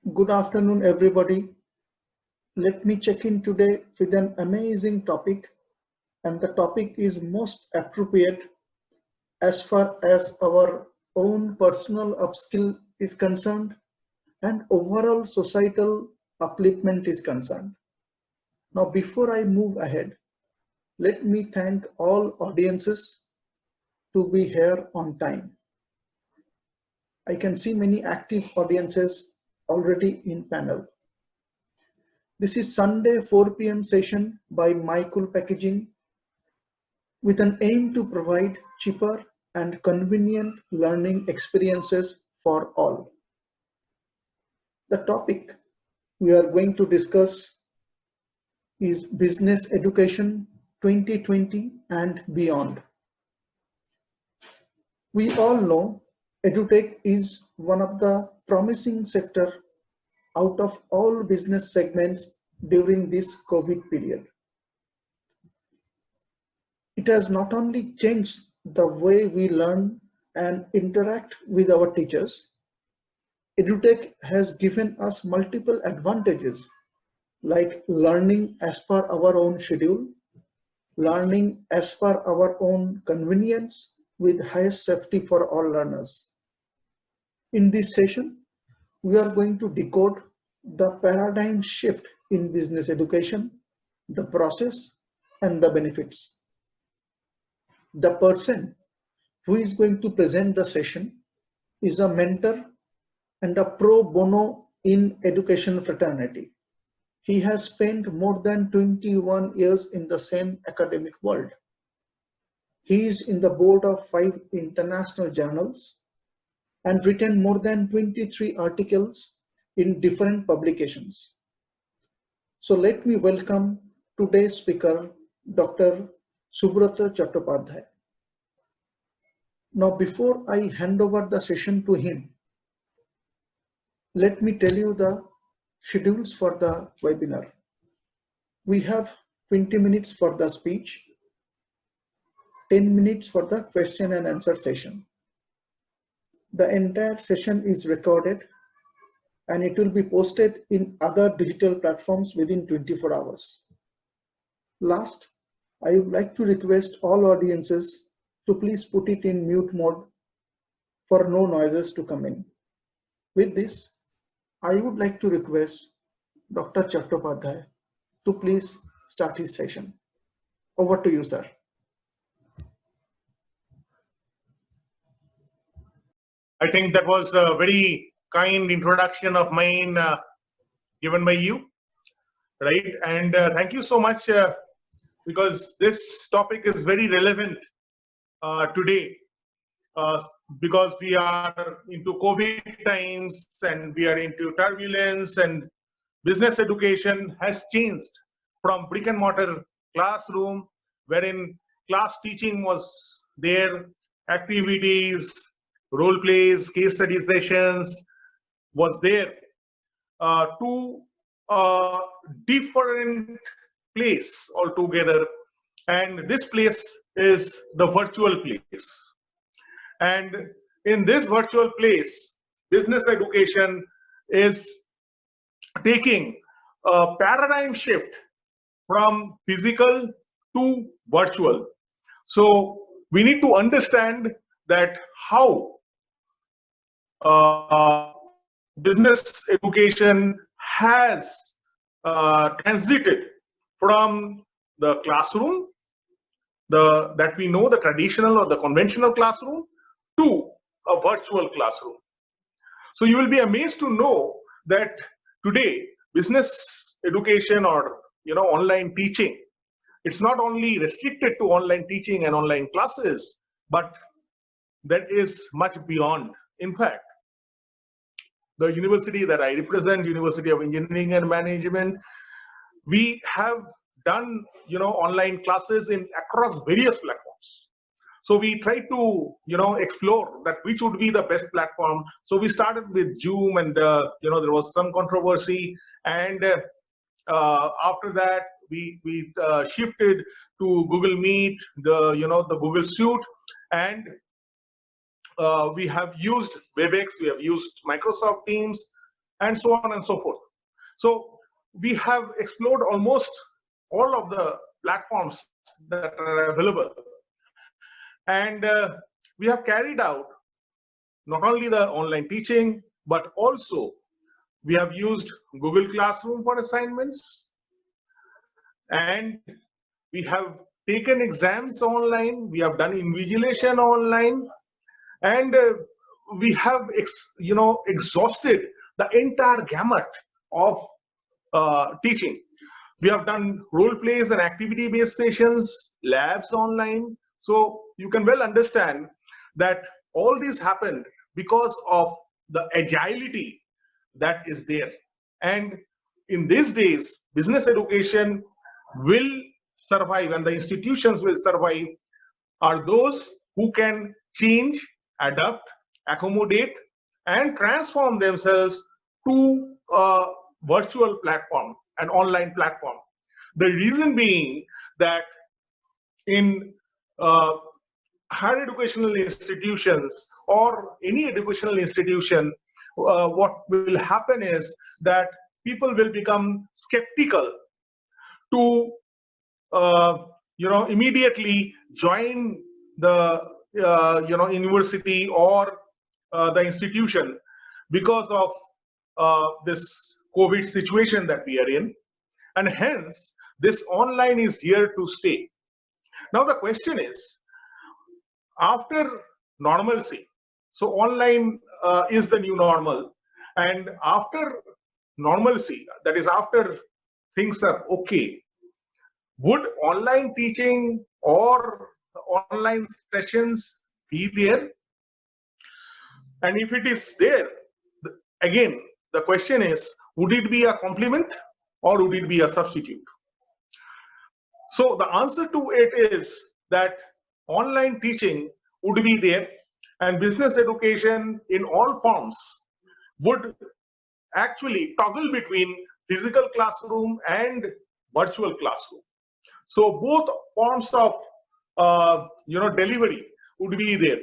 Good afternoon, everybody. Let me check in today with an amazing topic, and the topic is most appropriate as far as our own personal upskill is concerned and overall societal upliftment is concerned. Now, before I move ahead, let me thank all audiences to be here on time. I can see many active audiences already in panel. This is Sunday 4 p.m. session by MyCoolPackaging with an aim to provide cheaper and convenient learning experiences for all. The topic we are going to discuss is Business Education 2020 and beyond. We all know EduTech is one of the promising sector out of all business segments during this COVID period. It has not only changed the way we learn and interact with our teachers, EduTech has given us multiple advantages like learning as per our own schedule, learning as per our own convenience with highest safety for all learners. In this session, we are going to decode the paradigm shift in business education, the process, and the benefits. The person who is going to present the session is a mentor and a pro bono in education fraternity. He has spent more than 21 years in the same academic world. He is in the board of 5 international journals and written more than 23 articles in different publications. So let me welcome today's speaker, Dr. Subrata Chattopadhyay. Now, before I hand over the session to him, let me tell you the schedules for the webinar. We have 20 minutes for the speech, 10 minutes for the question and answer session. The entire session is recorded and it will be posted in other digital platforms within 24 hours. Last, I would like to request all audiences to please put it in mute mode for no noises to come in. With this, I would like to request Dr. Chattopadhyay to please start his session. Over to you, sir. I think that was a very kind introduction of mine given by you, right? And thank you so much because this topic is very relevant today because we are into COVID times and we are into turbulence, and business education has changed from brick and mortar classroom wherein class teaching was there, activities, role plays, case study sessions was there, to a different place altogether. And this place is the virtual place. And in this virtual place, business education is taking a paradigm shift from physical to virtual. So we need to understand that how business education has transited from the classroom, that we know, the traditional or the conventional classroom, to a virtual classroom. So you will be amazed to know that today business education or online teaching, it's not only restricted to online teaching and online classes, but that is much beyond. In fact, the university that I represent, University of Engineering and Management, we have done online classes in across various platforms. So we try to explore that which would be the best platform. So we started with Zoom, and there was some controversy, and after that we shifted to Google Meet, the Google Suite, and we have used WebEx, we have used Microsoft Teams, and so on and so forth. So we have explored almost all of the platforms that are available, and we have carried out not only the online teaching, but also we have used Google Classroom for assignments, and we have taken exams online, we have done invigilation online, and we have exhausted the entire gamut of teaching. We have done role plays and activity based sessions, labs online. So you can well understand that all this happened because of the agility that is there. And in these days, business education will survive and the institutions will survive are those who can change, adapt, accommodate, and transform themselves to a virtual platform, an online platform. The reason being that in uh, higher educational institutions or any educational institution, what will happen is that people will become skeptical to immediately join the university or the institution because of this COVID situation that we are in, and hence this online is here to stay. Now the question is, after normalcy, so online is the new normal, and after normalcy, that is after things are okay, would online teaching or online sessions be there? And if it is there, again, the question is, would it be a complement or would it be a substitute? So the answer to it is that online teaching would be there, and business education in all forms would actually toggle between physical classroom and virtual classroom. So both forms of delivery would be there.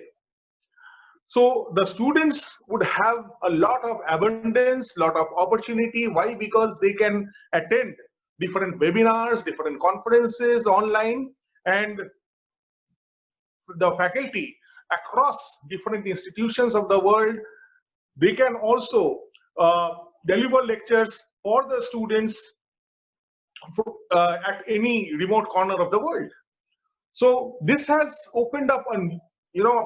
So the students would have a lot of abundance, lot of opportunity. Why? Because they can attend different webinars, different conferences online, and the faculty across different institutions of the world, they can also deliver lectures for the students at any remote corner of the world. So this has opened up a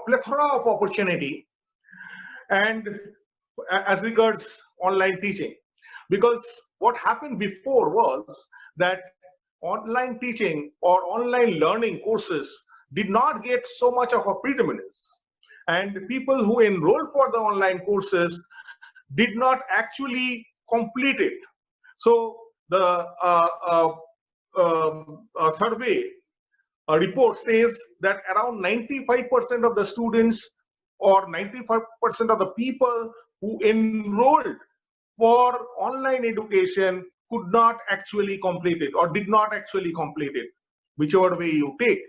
plethora of opportunity, and as regards online teaching, because what happened before was that online teaching or online learning courses did not get so much of a predominance, and people who enrolled for the online courses did not actually complete it. So the survey report says that around 95% of the students or 95% of the people who enrolled for online education could not actually complete it or did not actually complete it, whichever way you take,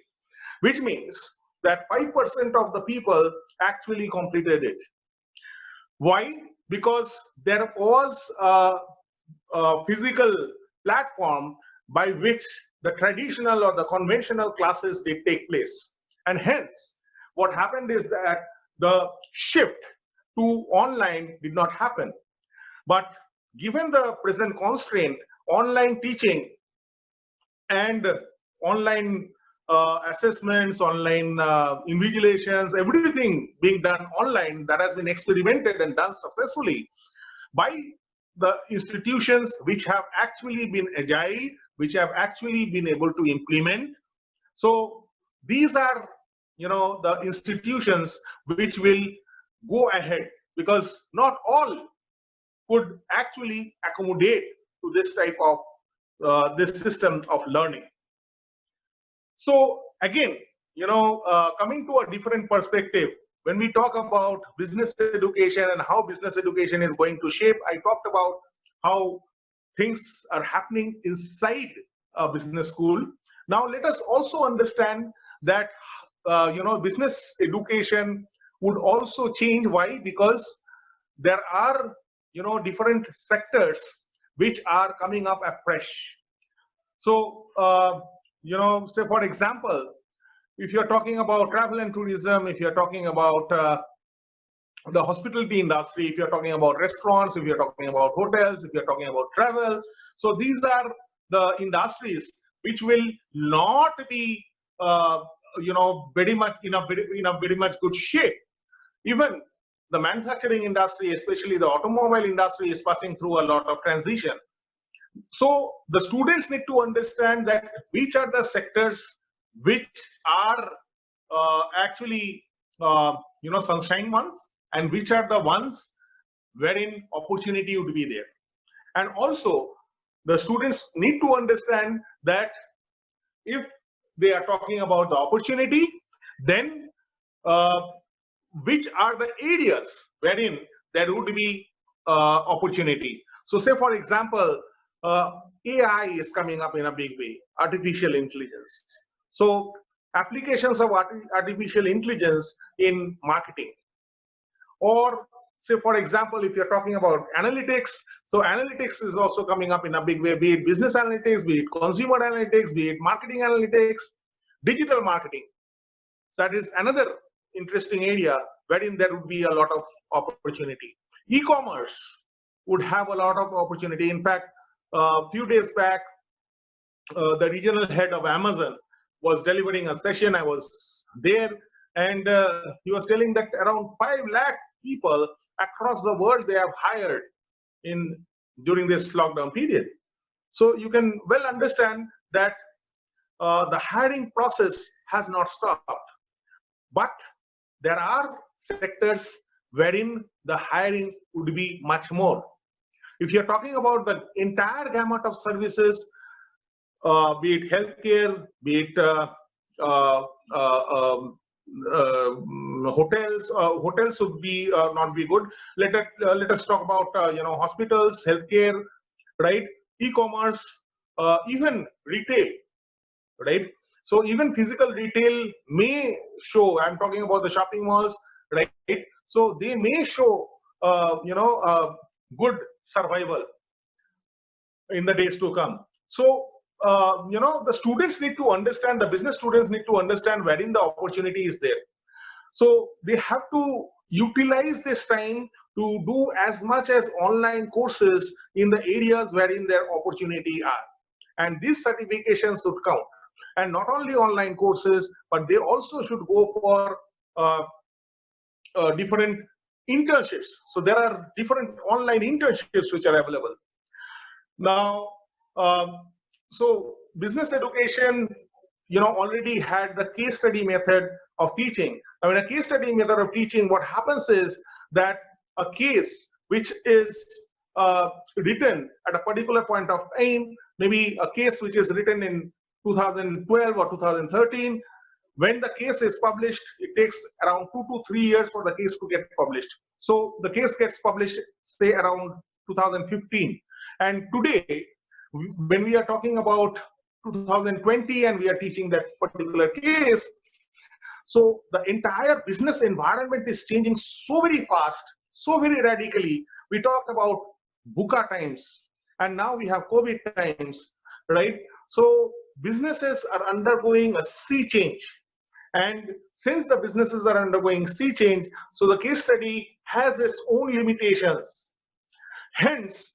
which means that 5% of the people actually completed it. Why? Because there was a physical platform by which the traditional or the conventional classes did take place. And hence, what happened is that the shift to online did not happen. But given the present constraint, online teaching and online assessments, online invigilations, everything being done online, that has been experimented and done successfully by the institutions which have actually been agile, which have actually been able to implement. So these are, the institutions which will go ahead, because not all could actually accommodate to this type of this system of learning. So again, coming to a different perspective, when we talk about business education and how business education is going to shape, I talked about how things are happening inside a business school. Now let us also understand that business education would also change. Why? Because there are different sectors which are coming up afresh. So, say for example, if you're talking about travel and tourism, if you're talking about the hospitality industry, if you're talking about restaurants, if you're talking about hotels, if you're talking about travel, so these are the industries which will not be, very much in a very much good shape. Even the manufacturing industry, especially the automobile industry, is passing through a lot of transition. So the students need to understand that which are the sectors which are actually sunshine ones, and which are the ones wherein opportunity would be there. And also the students need to understand that if they are talking about the opportunity, then which are the areas wherein there would be opportunity. So say for example, AI is coming up in a big way, artificial intelligence. So applications of artificial intelligence in marketing, or say for example, if you're talking about analytics, so analytics is also coming up in a big way, be it business analytics, be it consumer analytics, be it marketing analytics, digital marketing. That is another interesting area wherein there would be a lot of opportunity. E-commerce would have a lot of opportunity. In fact, a few days back, the regional head of Amazon was delivering a session. I was there, and he was telling that around 5 lakh people across the world they have hired during this lockdown period. So you can well understand that the hiring process has not stopped. But there are sectors wherein the hiring would be much more. If you're talking about the entire gamut of services, be it healthcare, be it hotels, hotels would be not be good. Let us talk about hospitals, healthcare, right? E-commerce, even retail, right? So even physical retail may show, I'm talking about the shopping malls, right? So they may show, good survival in the days to come. So, the students need to understand, the business students need to understand wherein the opportunity is there. So they have to utilize this time to do as much as online courses in the areas wherein their opportunity are. And these certifications should count. And not only online courses, but they also should go for different internships. So there are different online internships which are available. Now, so business education, already had the case study method of teaching. I mean, a case study method of teaching, what happens is that a case which is written at a particular point of time, maybe a case which is written in 2012 or 2013, when the case is published, it takes around 2 to 3 years for the case to get published. So the case gets published, say, around 2015. And today, when we are talking about 2020 and we are teaching that particular case, so the entire business environment is changing so very fast, so very radically. We talked about VUCA times, and now we have COVID times, right? So businesses are undergoing a sea change. And since the businesses are undergoing sea change, so the case study has its own limitations. Hence,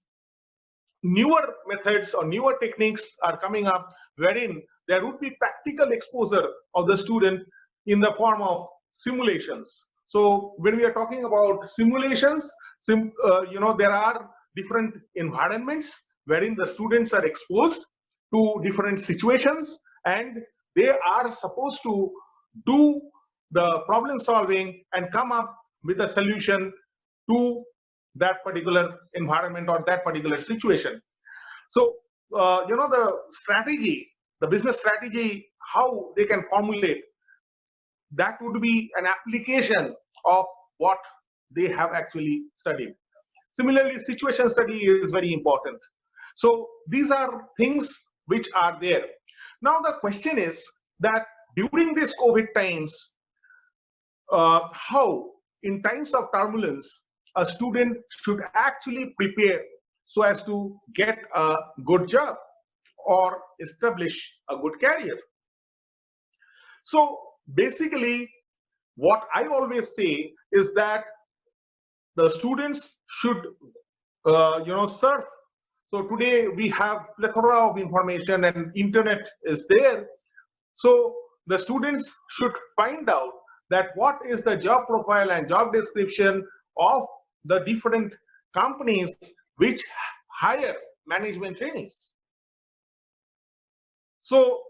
newer methods or newer techniques are coming up wherein there would be practical exposure of the student in the form of simulations. So when we are talking about simulations, there are different environments wherein the students are exposed to different situations, and they are supposed to do the problem solving and come up with a solution to that particular environment or that particular situation. So, the strategy, the business strategy, how they can formulate, that would be an application of what they have actually studied. Similarly, situation study is very important. So these are things which are there. Now the question is that during these COVID times, how in times of turbulence, a student should actually prepare so as to get a good job or establish a good career. So basically, what I always say is that the students should, surf. So today we have plethora of information and internet is there. So the students should find out that what is the job profile and job description of the different companies which hire management trainees. So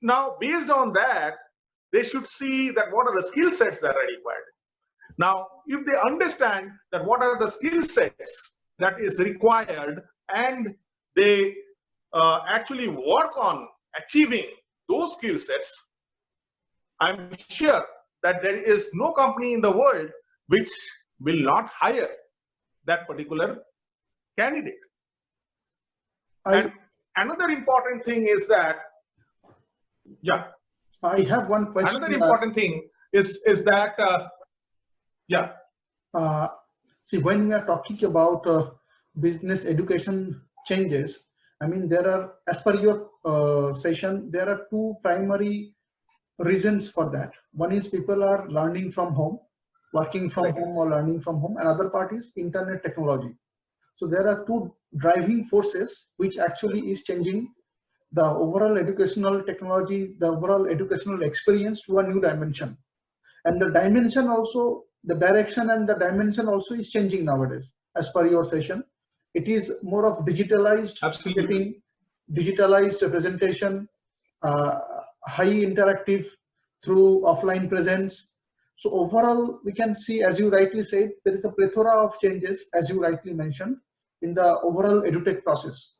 now based on that, they should see that what are the skill sets that are required. Now, if they understand that what are the skill sets that is required and they actually work on achieving those skill sets, I'm sure that there is no company in the world which will not hire that particular candidate. And another important thing is that, yeah. I have one question. Another important thing is that, yeah. See, when we are talking about business education changes, I mean, there are, as per your session, there are two primary reasons for that. One is people are learning from home, working from home or learning from home. Another part is internet technology. So there are two driving forces which actually is changing the overall educational technology, the overall educational experience to a new dimension. And the dimension also, the direction and the dimension also is changing nowadays. As per your session, it is more of digitalized, absolutely, digitalized presentation, high interactive through offline presence. So overall, we can see, as you rightly said, there is a plethora of changes, as you rightly mentioned, in the overall edutech process.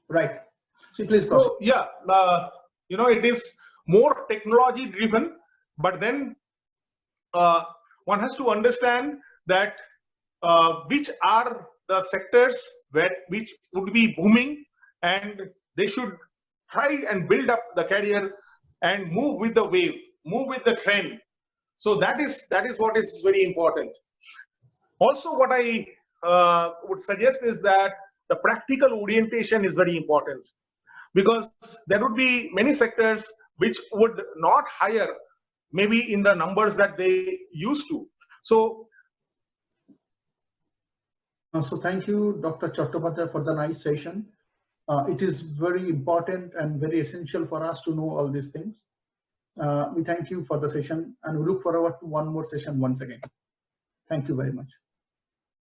Right. So please proceed. So yeah, it is more technology driven, but then one has to understand that which are the sectors which would be booming, and they should try and build up the career and move with the wave, move with the trend. So that is what is very important. Also, what I would suggest is that the practical orientation is very important, because there would be many sectors which would not hire maybe in the numbers that they used to. So thank you, Dr. Chattopadhyay, for the nice session. It is very important and very essential for us to know all these things. We thank you for the session and we look forward to one more session once again. Thank you very much.